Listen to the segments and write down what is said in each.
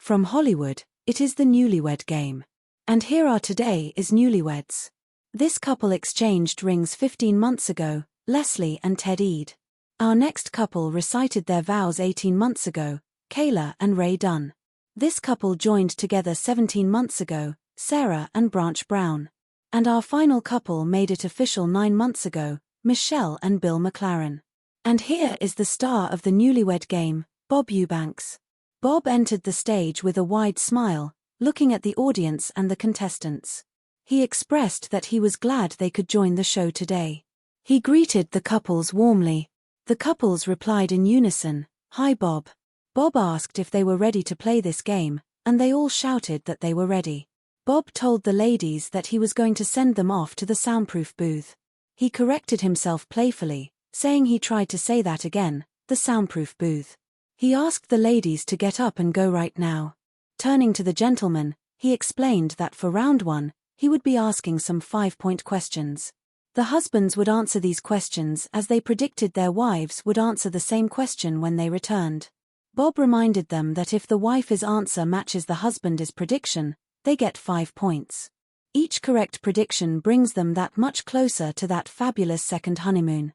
From Hollywood, it is the Newlywed Game. And here are today is Newlyweds. This couple exchanged rings 15 months ago, Leslie and Ted Eade. Our next couple recited their vows 18 months ago, Kayla and Ray Dunn. This couple joined together 17 months ago, Sarah and Branch Brown. And our final couple made it official 9 months ago, Michelle and Bill McLaren. And here is the star of the Newlywed Game, Bob Eubanks. Bob entered the stage with a wide smile, looking at the audience and the contestants. He expressed that he was glad they could join the show today. He greeted the couples warmly. The couples replied in unison, "Hi Bob." Bob asked if they were ready to play this game, and they all shouted that they were ready. Bob told the ladies that he was going to send them off to the soundproof booth. He corrected himself playfully, saying he tried to say that again, the soundproof booth. He asked the ladies to get up and go right now. Turning to the gentlemen, he explained that for round 1, he would be asking some 5-point questions. The husbands would answer these questions as they predicted their wives would answer the same question when they returned. Bob reminded them that if the wife's answer matches the husband's prediction, they get 5 points. Each correct prediction brings them that much closer to that fabulous second honeymoon.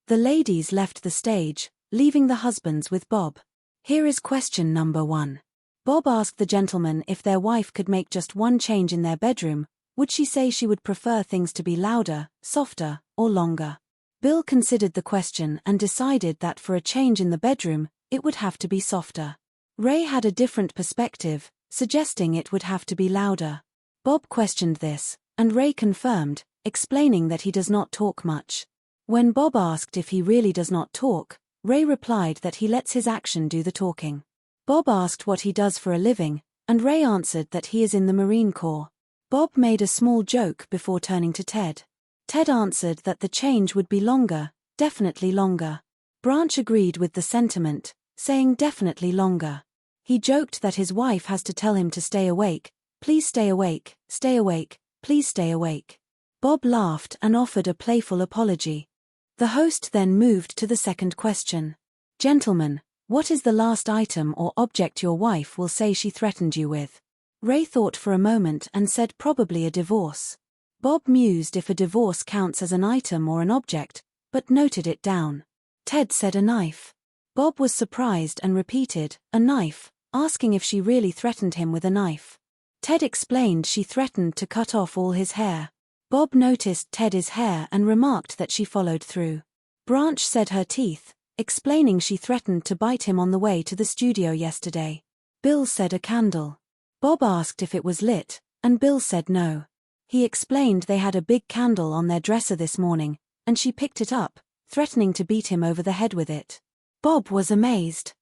The ladies left the stage, leaving the husbands with Bob. Here is question number 1. Bob asked the gentlemen if their wife could make just one change in their bedroom, would she say she would prefer things to be louder, softer, or longer? Bill considered the question and decided that for a change in the bedroom, it would have to be softer. Ray had a different perspective, suggesting it would have to be louder. Bob questioned this, and Ray confirmed, explaining that he does not talk much. When Bob asked if he really does not talk, Ray replied that he lets his action do the talking. Bob asked what he does for a living, and Ray answered that he is in the Marine Corps. Bob made a small joke before turning to Ted. Ted answered that the change would be longer, definitely longer. Branch agreed with the sentiment, saying definitely longer. He joked that his wife has to tell him to stay awake, please stay awake, please stay awake. Bob laughed and offered a playful apology. The host then moved to the second question. Gentlemen, what is the last item or object your wife will say she threatened you with? Ray thought for a moment and said probably a divorce. Bob mused if a divorce counts as an item or an object, but noted it down. Ted said a knife. Bob was surprised and repeated, a knife, asking if she really threatened him with a knife. Ted explained she threatened to cut off all his hair. Bob noticed Ted's hair and remarked that she followed through. Branch said her teeth, explaining she threatened to bite him on the way to the studio yesterday. Bill said a candle. Bob asked if it was lit, and Bill said no. He explained they had a big candle on their dresser this morning, and she picked it up, threatening to beat him over the head with it. Bob was amazed.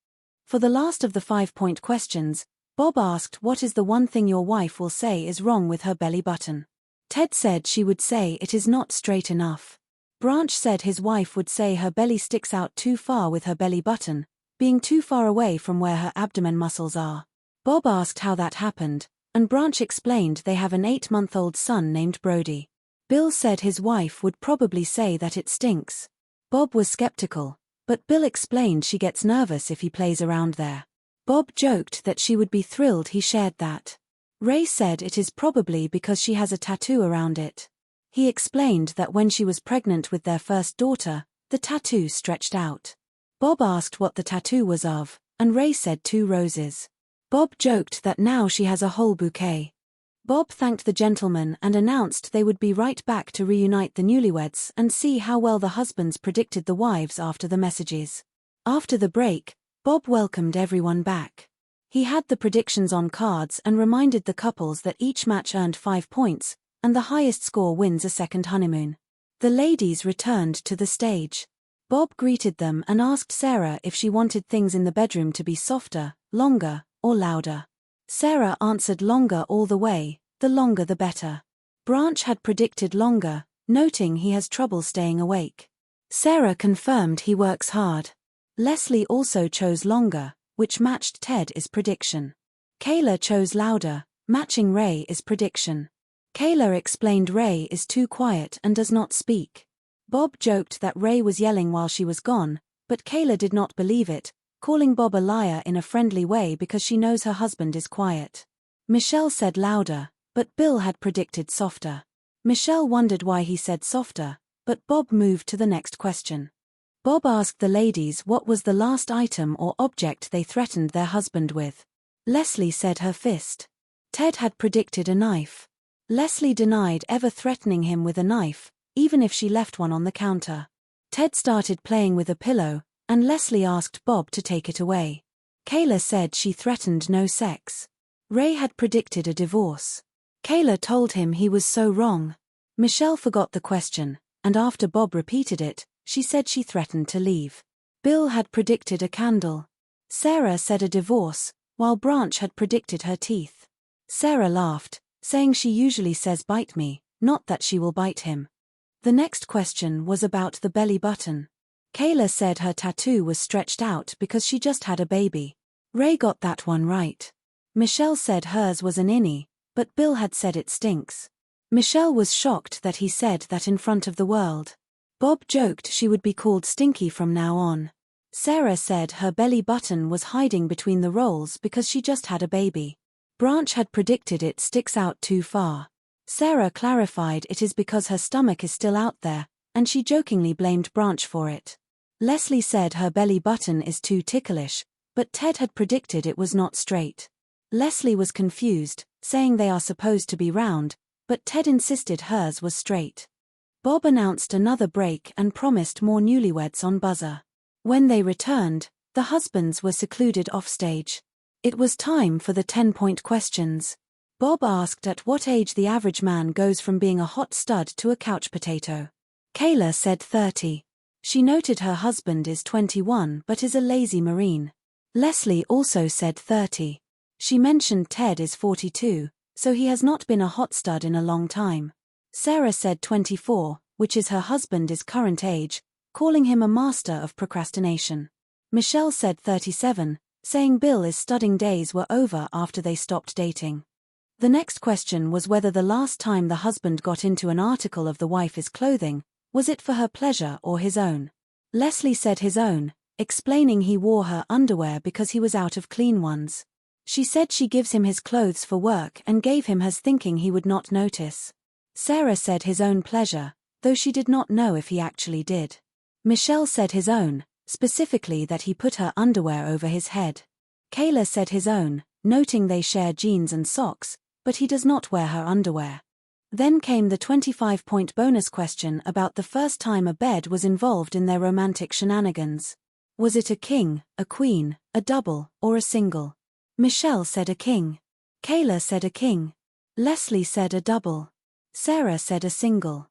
For the last of the 5-point questions, Bob asked what is the one thing your wife will say is wrong with her belly button. Ted said she would say it is not straight enough. Branch said his wife would say her belly sticks out too far with her belly button, being too far away from where her abdomen muscles are. Bob asked how that happened, and Branch explained they have an 8-month-old son named Brody. Bill said his wife would probably say that it stinks. Bob was skeptical, but Bill explained she gets nervous if he plays around there. Bob joked that she would be thrilled he shared that. Ray said it is probably because she has a tattoo around it. He explained that when she was pregnant with their first daughter, the tattoo stretched out. Bob asked what the tattoo was of, and Ray said 2 roses. Bob joked that now she has a whole bouquet. Bob thanked the gentlemen and announced they would be right back to reunite the newlyweds and see how well the husbands predicted the wives after the messages. After the break, Bob welcomed everyone back. He had the predictions on cards and reminded the couples that each match earned 5 points, and the highest score wins a second honeymoon. The ladies returned to the stage. Bob greeted them and asked Sarah if she wanted things in the bedroom to be softer, longer, or louder. Sarah answered longer all the way, the longer the better. Branch had predicted longer, noting he has trouble staying awake. Sarah confirmed he works hard. Leslie also chose longer, which matched Ted's prediction. Kayla chose louder, matching Ray's prediction. Kayla explained Ray is too quiet and does not speak. Bob joked that Ray was yelling while she was gone, but Kayla did not believe it, calling Bob a liar in a friendly way because she knows her husband is quiet. Michelle said louder, but Bill had predicted softer. Michelle wondered why he said softer, but Bob moved to the next question. Bob asked the ladies what was the last item or object they threatened their husband with. Leslie said her fist. Ted had predicted a knife. Leslie denied ever threatening him with a knife, even if she left one on the counter. Ted started playing with a pillow, and Leslie asked Bob to take it away. Kayla said she threatened no sex. Ray had predicted a divorce. Kayla told him he was so wrong. Michelle forgot the question, and after Bob repeated it, she said she threatened to leave. Bill had predicted a candle. Sarah said a divorce, while Branch had predicted her teeth. Sarah laughed, saying she usually says bite me, not that she will bite him. The next question was about the belly button. Kayla said her tattoo was stretched out because she just had a baby. Ray got that one right. Michelle said hers was an innie, but Bill had said it stinks. Michelle was shocked that he said that in front of the world. Bob joked she would be called Stinky from now on. Sarah said her belly button was hiding between the rolls because she just had a baby. Branch had predicted it sticks out too far. Sarah clarified it is because her stomach is still out there, and she jokingly blamed Branch for it. Leslie said her belly button is too ticklish, but Ted had predicted it was not straight. Leslie was confused, saying they are supposed to be round, but Ted insisted hers was straight. Bob announced another break and promised more newlyweds on buzzer. When they returned, the husbands were secluded offstage. It was time for the 10-point questions. Bob asked at what age the average man goes from being a hot stud to a couch potato. Kayla said 30. She noted her husband is 21 but is a lazy Marine. Leslie also said 30. She mentioned Ted is 42, so he has not been a hot stud in a long time. Sarah said 24, which is her husband is current age, calling him a master of procrastination. Michelle said 37, saying Bill is studying days were over after they stopped dating. The next question was whether the last time the husband got into an article of the wife's clothing, was it for her pleasure or his own? Leslie said his own, explaining he wore her underwear because he was out of clean ones. She said she gives him his clothes for work and gave him hers thinking he would not notice. Sarah said his own pleasure, though she did not know if he actually did. Michelle said his own, specifically that he put her underwear over his head. Kayla said his own, noting they share jeans and socks, but he does not wear her underwear. Then came the 25-point bonus question about the first time a bed was involved in their romantic shenanigans. Was it a king, a queen, a double, or a single? Michelle said a king. Kayla said a king. Leslie said a double. Sarah said a single.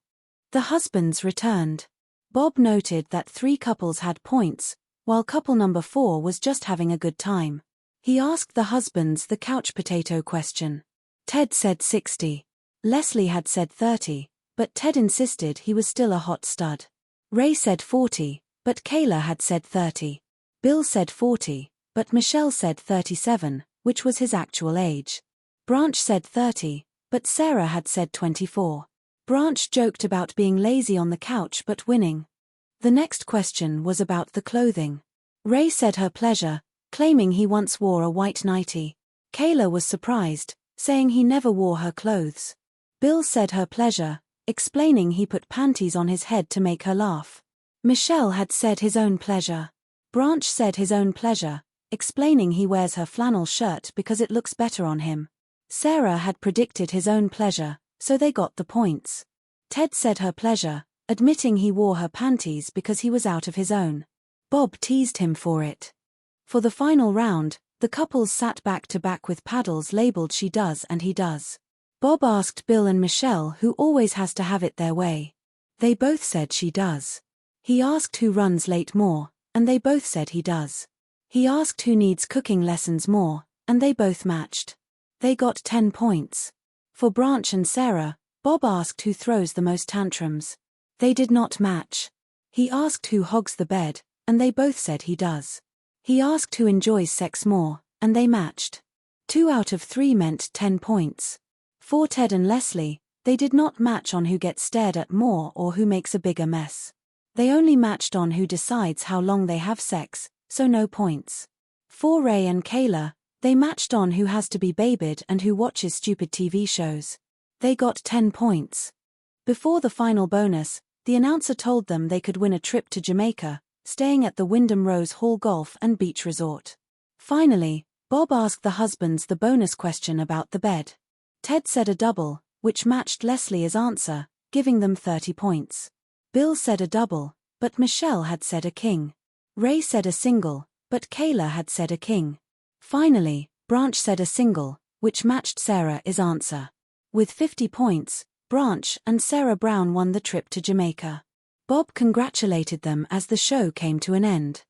The husbands returned. Bob noted that 3 couples had points, while couple number 4 was just having a good time. He asked the husbands the couch potato question. Ted said 60. Leslie had said 30, but Ted insisted he was still a hot stud. Ray said 40, but Kayla had said 30. Bill said 40, but Michelle said 37, which was his actual age. Branch said 30, but Sarah had said 24. Branch joked about being lazy on the couch but winning. The next question was about the clothing. Ray said her pleasure, claiming he once wore a white nightie. Kayla was surprised, saying he never wore her clothes. Bill said her pleasure, explaining he put panties on his head to make her laugh. Michelle had said his own pleasure. Branch said his own pleasure, explaining he wears her flannel shirt because it looks better on him. Sarah had predicted his own pleasure, so they got the points. Ted said her pleasure, admitting he wore her panties because he was out of his own. Bob teased him for it. For the final round, the couples sat back to back with paddles labeled she does and he does. Bob asked Bill and Michelle who always has to have it their way. They both said she does. He asked who runs late more, and they both said he does. He asked who needs cooking lessons more, and they both matched. They got 10 points. For Branch and Sarah, Bob asked who throws the most tantrums. They did not match. He asked who hogs the bed, and they both said he does. He asked who enjoys sex more, and they matched. 2 out of 3 meant 10 points. For Ted and Leslie, they did not match on who gets stared at more or who makes a bigger mess. They only matched on who decides how long they have sex, so no points. For Ray and Kayla, they matched on who has to be babied and who watches stupid TV shows. They got 10 points. Before the final bonus, the announcer told them they could win a trip to Jamaica, staying at the Wyndham Rose Hall Golf and Beach Resort. Finally, Bob asked the husbands the bonus question about the bed. Ted said a double, which matched Leslie's answer, giving them 30 points. Bill said a double, but Michelle had said a king. Ray said a single, but Kayla had said a king. Finally, Branch said a single, which matched Sarah's answer. With 50 points, Branch and Sarah Brown won the trip to Jamaica. Bob congratulated them as the show came to an end.